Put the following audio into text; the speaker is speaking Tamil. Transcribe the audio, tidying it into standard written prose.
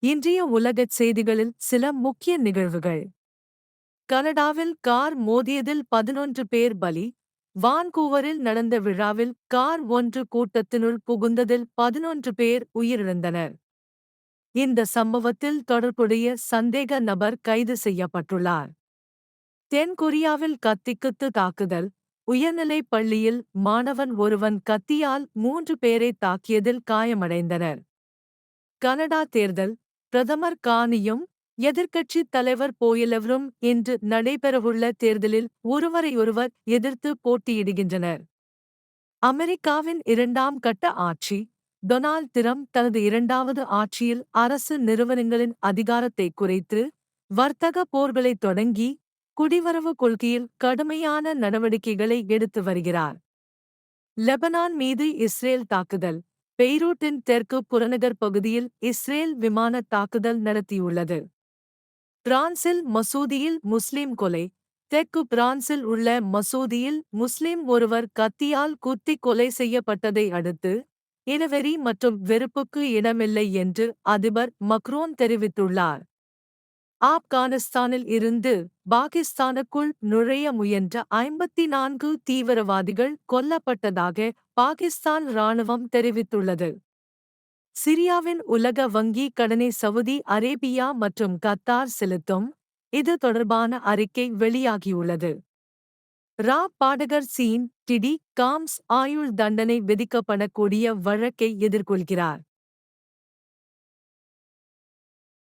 இன்றைய உலகச் செய்திகளில் சில முக்கிய நிகழ்வுகள். கனடாவில் கார் மோதியதில் 11 பேர் பலி. வான்கூவரில் நடந்த விழாவில் கார் ஒன்று கூட்டத்தினுள் புகுந்ததில் 11 பேர் உயிரிழந்தனர். இந்த சம்பவத்தில் தொடர்புடைய சந்தேக நபர் கைது செய்யப்பட்டுள்ளார். தென் கொரியாவில் கத்திக்குத்து தாக்குதல். உயர்நிலைப் பள்ளியில் மாணவன் ஒருவன் கத்தியால் 3 பேரை தாக்கியதில் காயமடைந்தனர். கனடா தேர்தல். பிரதமர் கானியும் எதிர்க்கட்சித் தலைவர் போயலவரும் இன்று நடைபெறவுள்ள தேர்தலில் ஒருவரையொருவர் எதிர்த்து போட்டியிடுகின்றனர். அமெரிக்காவின் 2ஆம் கட்ட ஆட்சி. டொனால்ட் டிரம்ப் தனது 2வது ஆட்சியில் அரசு நிறுவனங்களின் அதிகாரத்தை குறைத்து, வர்த்தக போர்களைத் தொடங்கி, குடிவரவு கொள்கையில் கடுமையான நடவடிக்கைகளை எடுத்து வருகிறார். லெபனான் மீது இஸ்ரேல் தாக்குதல். பெய்ரூட்டின் தெற்கு புறநகர் பகுதியில் இஸ்ரேல் விமான தாக்குதல் நடத்தியுள்ளது. பிரான்சில் மசூதியில் முஸ்லிம் கொலை. தெற்கு பிரான்சில் உள்ள மசூதியில் முஸ்லிம் ஒருவர் கத்தியால் குத்திக் கொலை செய்யப்பட்டதை அடுத்து, இனவெறி மற்றும் வெறுப்புக்கு இடமில்லை என்று அதிபர் மக்ரோன் தெரிவித்துள்ளார். ஆப்கானிஸ்தானில் இருந்து பாகிஸ்தானுக்குள் நுழைய முயன்ற 54 தீவிரவாதிகள் கொல்லப்பட்டதாக பாகிஸ்தான் இராணுவம் தெரிவித்துள்ளது. சிரியாவின் உலக வங்கி கடனை சவுதி அரேபியா மற்றும் கத்தார் செலுத்தும். இது தொடர்பான அறிக்கை வெளியாகியுள்ளது. ராப் பாடகர் சீன் டிடி காம்ஸ் ஆயுள் தண்டனை விதிக்கப்படக்கூடிய வழக்கை எதிர்கொள்கிறார்.